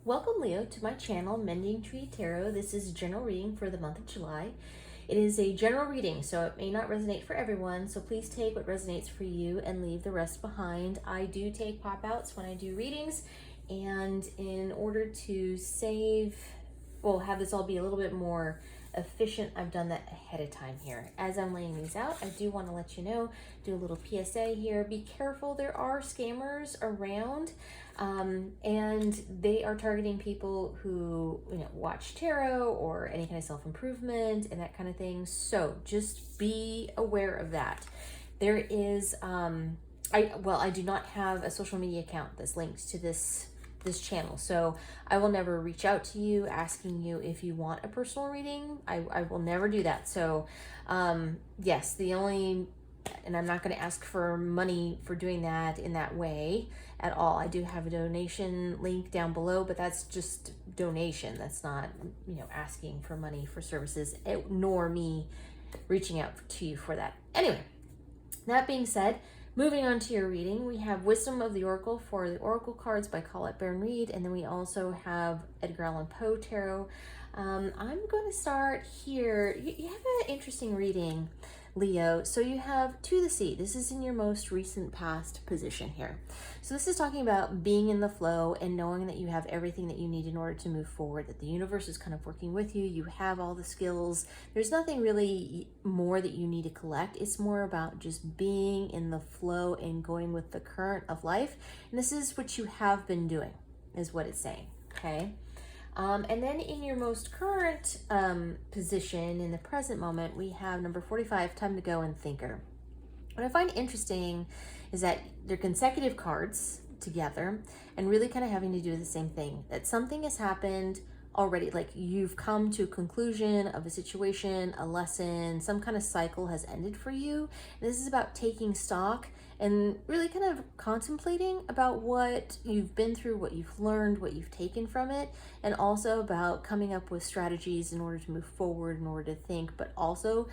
Welcome, Leo, to my channel, Mending Tree Tarot. This is a general reading for the month of July. It is a general reading, so it may not resonate for everyone, so please take what resonates for you and leave the rest behind. I do take pop-outs when I do readings, and in order to have this all be a little bit more efficient, I've done that ahead of time here. As I'm laying these out, I do want to let you know, do a little PSA here. Be careful, there are scammers around, and they are targeting people who watch tarot or any kind of self-improvement and that kind of thing. So just be aware of that. There is I do not have a social media account that's linked to this channel, so I will never reach out to you asking you if you want a personal reading. I will never do that. So yes, and I'm not going to ask for money for doing that in that way at all. I do have a donation link down below, but that's just donation. That's not asking for money for services, nor me reaching out to you for that. Anyway, that being said, moving on to your reading, we have Wisdom of the Oracle for the Oracle cards by Colette Baron-Reid, and then we also have Edgar Allan Poe Tarot. I'm going to start here. You have an interesting reading, Leo. So you have To the Sea. This is in your most recent past position here. So this is talking about being in the flow and knowing that you have everything that you need in order to move forward, that the universe is kind of working with you. You have all the skills. There's nothing really more that you need to collect. It's more about just being in the flow and going with the current of life. And this is what you have been doing, is what it's saying, okay? And then in your most current position, in the present moment, we have number 45, Time to Go, and Thinker. What I find interesting is that they're consecutive cards together and really kind of having to do the same thing, that something has happened already, like you've come to a conclusion of a situation, a lesson, some kind of cycle has ended for you. And this is about taking stock and really kind of contemplating about what you've been through, what you've learned, what you've taken from it, and also about coming up with strategies in order to move forward, in order to think, but also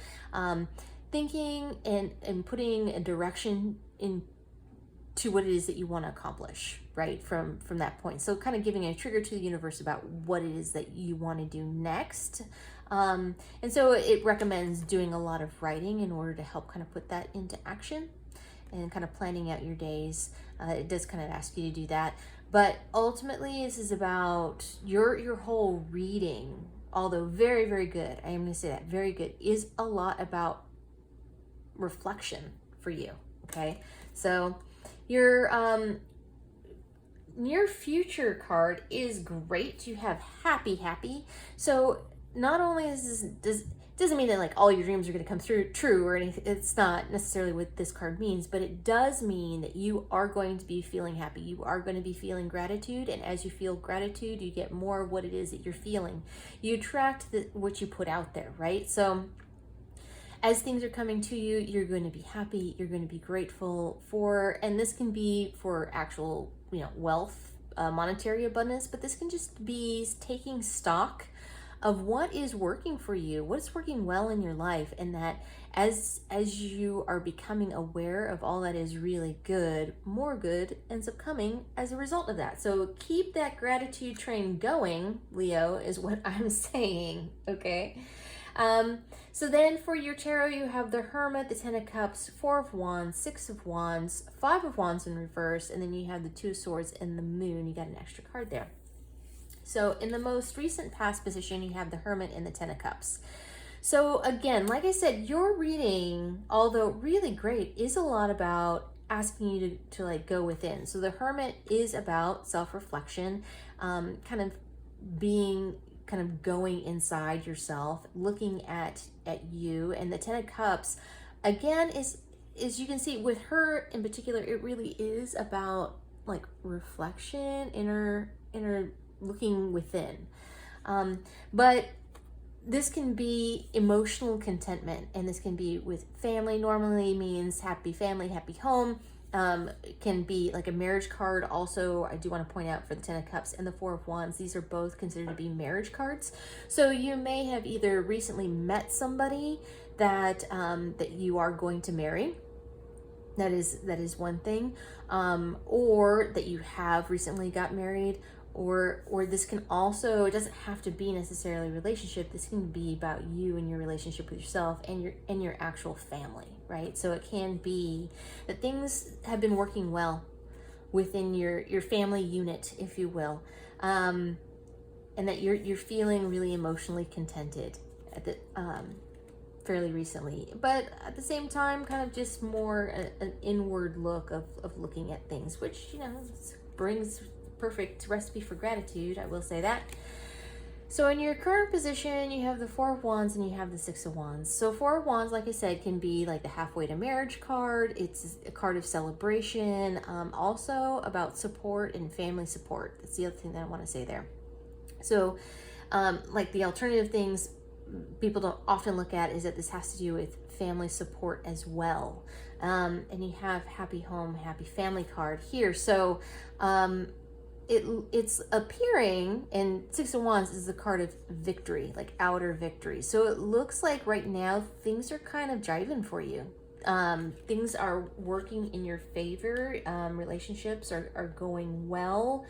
thinking and putting a direction into what it is that you want to accomplish, right, from that point. So kind of giving a trigger to the universe about what it is that you want to do next. And so it recommends doing a lot of writing in order to help kind of put that into action and kind of planning out your days. It does kind of ask you to do that. But ultimately, this is about your whole reading, although very, very good, I am going to say that, very good, is a lot about reflection for you, okay? So your near future card is great. You have happy. So not only doesn't mean that like all your dreams are going to come true or anything. It's not necessarily what this card means, but it does mean that you are going to be feeling happy. You are going to be feeling gratitude, and as you feel gratitude, you get more of what it is that you're feeling. You attract what you put out there, right? So as things are coming to you, you're going to be happy, you're going to be grateful for, and this can be for actual, wealth, monetary abundance, but this can just be taking stock of what is working for you, what's working well in your life, and that as you are becoming aware of all that is really good, more good ends up coming as a result of that. So keep that gratitude train going, Leo, is what I'm saying, okay? So then for your tarot, you have the Hermit, the Ten of Cups, Four of Wands, Six of Wands, Five of Wands in reverse, and then you have the Two of Swords and the Moon. You got an extra card there. So in the most recent past position, you have the Hermit and the Ten of Cups. So again, like I said, your reading, although really great, is a lot about asking you to like go within. So the Hermit is about self-reflection, kind of going inside yourself, looking at you. And the Ten of Cups, again, is you can see with her in particular, it really is about like reflection, inner looking within. But this can be emotional contentment, and this can be with family. Normally means happy family, happy home. It can be like a marriage card. Also, I do want to point out for the Ten of Cups and the Four of Wands, these are both considered to be marriage cards. So you may have either recently met somebody that you are going to marry. That is one thing, or that you have recently got married, or this can also, it doesn't have to be necessarily a relationship. This can be about you and your relationship with yourself and your actual family, right? So it can be that things have been working well within your family unit, if you will, and that you're feeling really emotionally contented at the fairly recently, but at the same time, kind of just more an inward look of looking at things, which, you know, brings perfect recipe for gratitude, I will say that. So in your current position, you have the Four of Wands and you have the Six of Wands. So Four of Wands, like I said, can be like the halfway to marriage card. It's a card of celebration, also about support and family support. That's the other thing that I want to say there. So like the alternative things people don't often look at is that this has to do with family support as well. And you have happy home, happy family card here. So it's appearing, and Six of Wands is the card of victory, like outer victory. So it looks like right now things are kind of jiving for you. Things are working in your favor. Relationships are going well.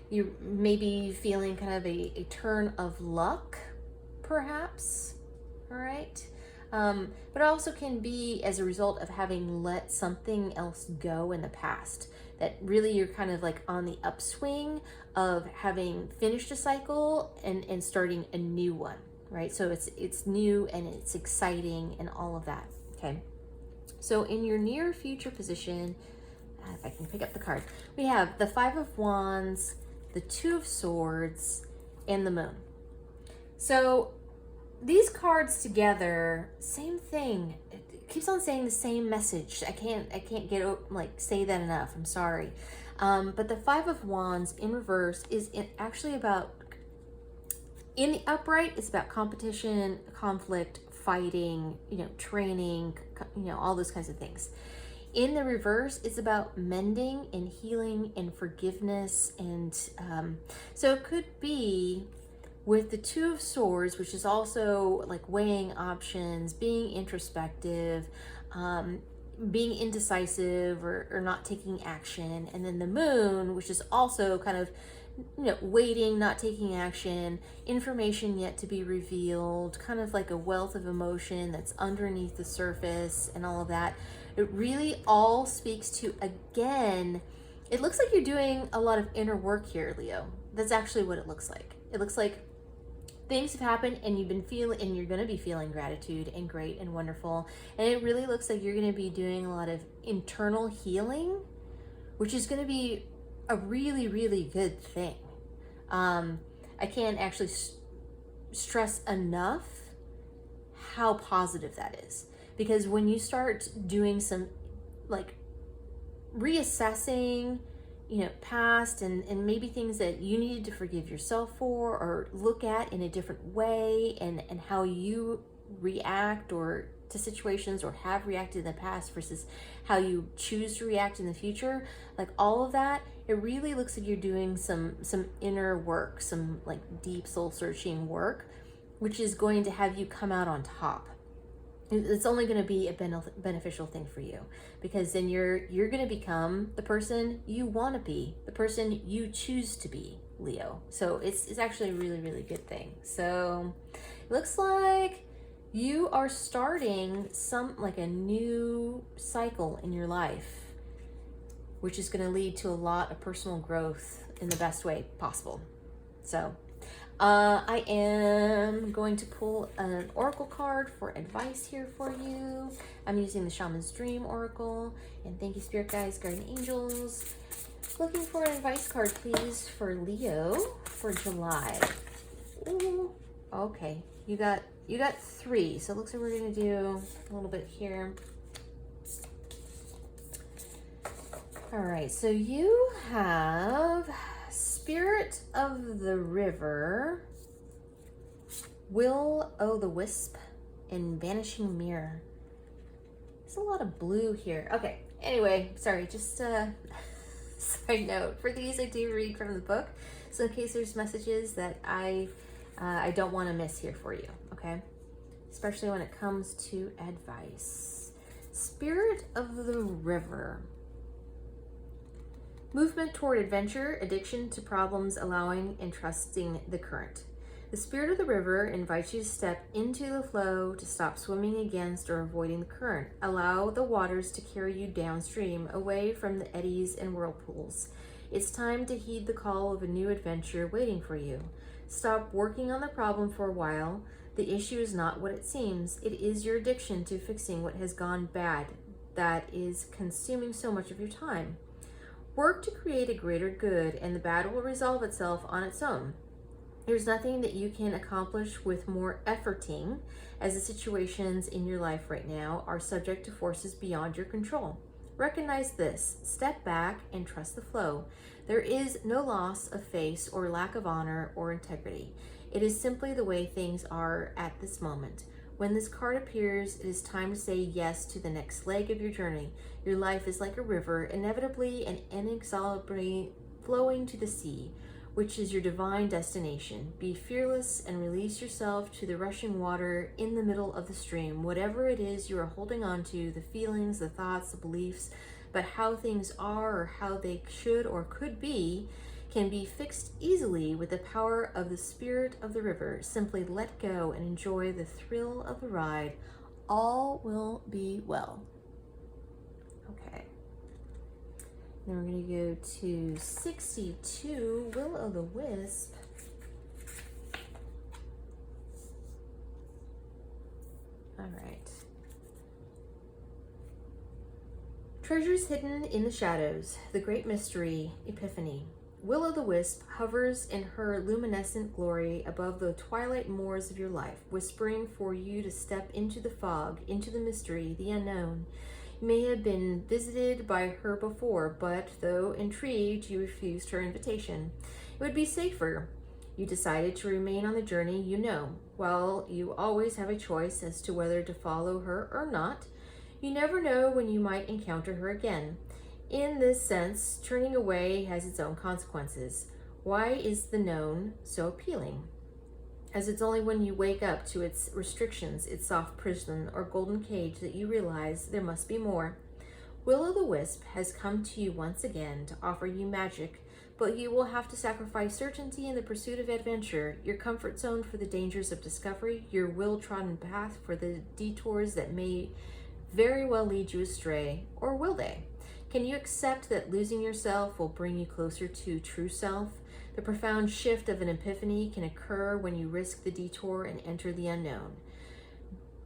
You may be feeling kind of a turn of luck, perhaps. All right. But it also can be as a result of having let something else go in the past, that really you're kind of like on the upswing of having finished a cycle and starting a new one, right? So it's new and it's exciting and all of that. Okay. So in your near future position, if I can pick up the card, we have the Five of Wands, the Two of Swords, and the Moon. So these cards together, same thing. It keeps on saying the same message. I can't get say that enough. I'm sorry. But the Five of Wands in reverse is actually about, in the upright, it's about competition, conflict, fighting, training, all those kinds of things. In the reverse, it's about mending and healing and forgiveness. And so it could be with the Two of Swords, which is also like weighing options, being introspective, being indecisive or not taking action. And then the Moon, which is also kind of, waiting, not taking action, information yet to be revealed, kind of like a wealth of emotion that's underneath the surface and all of that. It really all speaks to, again, it looks like you're doing a lot of inner work here, Leo. That's actually what it looks like. It looks like things have happened and you've been feeling, and you're going to be feeling gratitude and great and wonderful. And it really looks like you're going to be doing a lot of internal healing, which is going to be a really, really good thing. I can't actually stress enough how positive that is, because when you start doing some like reassessing, past and maybe things that you needed to forgive yourself for or look at in a different way, and how you react or to situations or have reacted in the past versus how you choose to react in the future, like all of that, it really looks like you're doing some inner work, some like deep soul searching work, which is going to have you come out on top. It's only going to be a beneficial thing for you, because then you're going to become the person you want to be, the person you choose to be, Leo. So it's actually a really, really good thing. So it looks like you are starting a new cycle in your life, which is going to lead to a lot of personal growth in the best way possible. So I am going to pull an oracle card for advice here for you. I'm using the Shaman's Dream Oracle. And thank you, Spirit Guides, Guardian Angels. Looking for an advice card, please, for Leo for July. Ooh, okay, you got 3. So it looks like we're going to do a little bit here. All right, so you have Spirit of the River, Will-o'-the-Wisp, and Vanishing Mirror. There's a lot of blue here. Okay, anyway, sorry, just side note. For these, I do read from the book, so in case there's messages that I don't want to miss here for you, okay? Especially when it comes to advice. Spirit of the River. Movement toward adventure, addiction to problems, allowing and trusting the current. The spirit of the river invites you to step into the flow, to stop swimming against or avoiding the current. Allow the waters to carry you downstream, away from the eddies and whirlpools. It's time to heed the call of a new adventure waiting for you. Stop working on the problem for a while. The issue is not what it seems. It is your addiction to fixing what has gone bad that is consuming so much of your time. Work to create a greater good, and the bad will resolve itself on its own. There's nothing that you can accomplish with more efforting, as the situations in your life right now are subject to forces beyond your control. Recognize this, step back, and trust the flow. There is no loss of face or lack of honor or integrity. It is simply the way things are at this moment. When this card appears, it is time to say yes to the next leg of your journey. Your life is like a river, inevitably and inexorably flowing to the sea, which is your divine destination. Be fearless and release yourself to the rushing water in the middle of the stream. Whatever it is you are holding on to, the feelings, the thoughts, the beliefs, but how things are or how they should or could be, can be fixed easily with the power of the spirit of the river. Simply let go and enjoy the thrill of the ride. All will be well. Okay. Then we're going to go to 62, Will-O-the-Wisp. All right. Treasures hidden in the shadows, the great mystery, Epiphany. Will-O-the-Wisp hovers in her luminescent glory above the twilight moors of your life, whispering for you to step into the fog, into the mystery, the unknown. You may have been visited by her before, but though intrigued, you refused her invitation. It would be safer. You decided to remain on the journey you know. While you always have a choice as to whether to follow her or not, you never know when you might encounter her again. In this sense, turning away has its own consequences. Why is the known so appealing? As it's only when you wake up to its restrictions, its soft prison or golden cage, that you realize there must be more. Will-O-the-Wisp has come to you once again to offer you magic, but you will have to sacrifice certainty in the pursuit of adventure, your comfort zone for the dangers of discovery, your well-trodden path for the detours that may very well lead you astray, or will they? Can you accept that losing yourself will bring you closer to true self? The profound shift of an epiphany can occur when you risk the detour and enter the unknown.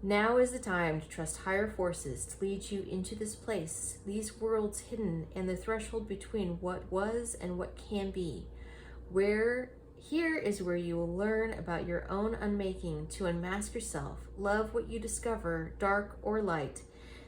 Now is the time to trust higher forces to lead you into this place, these worlds hidden, and the threshold between what was and what can be. Here is where you will learn about your own unmaking, to unmask yourself, love what you discover, dark or light.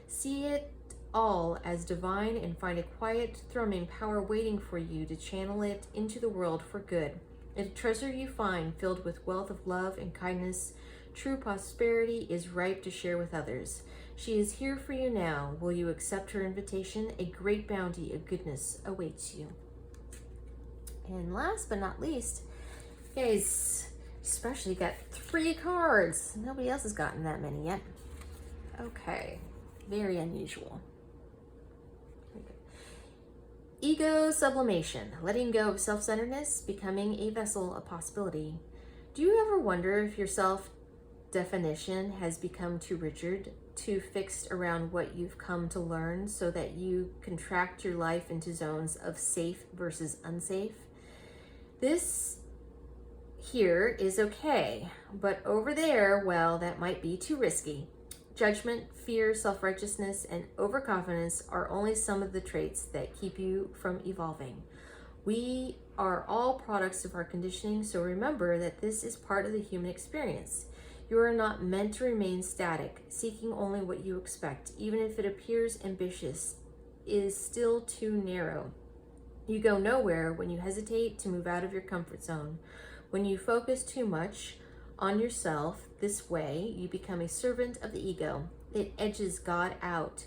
See it all as divine and find a quiet, thrumming power waiting for you to channel it into the world for good. A treasure you find filled with wealth of love and kindness. True prosperity is ripe to share with others. She is here for you now. Will you accept her invitation? A great bounty of goodness awaits you. And last but not least, guys, especially got 3 cards. Nobody else has gotten that many yet. Okay, very unusual. Ego sublimation, letting go of self-centeredness, becoming a vessel of possibility. Do you ever wonder if your self-definition has become too rigid, too fixed around what you've come to learn, so that you contract your life into zones of safe versus unsafe? This here is okay, but over there, well, that might be too risky. Judgment, fear, self-righteousness, and overconfidence are only some of the traits that keep you from evolving. We are all products of our conditioning, so remember that this is part of the human experience. You are not meant to remain static, seeking only what you expect, even if it appears ambitious, is still too narrow. You go nowhere when you hesitate to move out of your comfort zone. When you focus too much on yourself this way, you become a servant of the ego. It edges God out,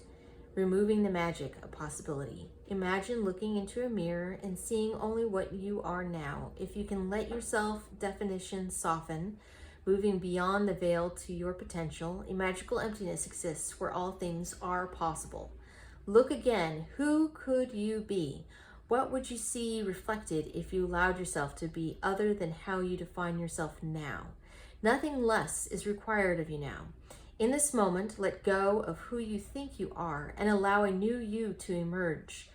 removing the magic of possibility. Imagine looking into a mirror and seeing only what you are now. If you can let your self-definition soften, moving beyond the veil to your potential, a magical emptiness exists where all things are possible. Look again. Who could you be? What would you see reflected if you allowed yourself to be other than how you define yourself now? Nothing less is required of you now. In this moment, let go of who you think you are and allow a new you to emerge.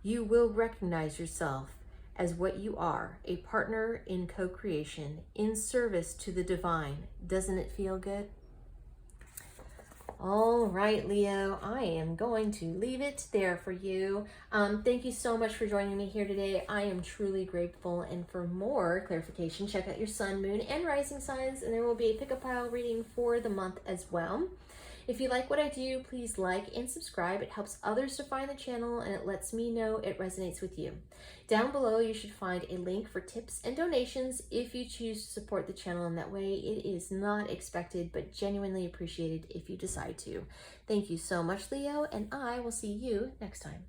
You will recognize yourself as what you are, a partner in co-creation, in service to the divine. Doesn't it feel good? All right, Leo, I am going to leave it there for you. Thank you so much for joining me here today. I am truly grateful. And for more clarification, check out your sun, moon, and rising signs, and there will be a pick a pile reading for the month as well. If you like what I do, please like and subscribe. It helps others to find the channel, and it lets me know it resonates with you. Down below, you should find a link for tips and donations if you choose to support the channel in that way. It is not expected, but genuinely appreciated if you decide to. Thank you so much, Leo, and I will see you next time.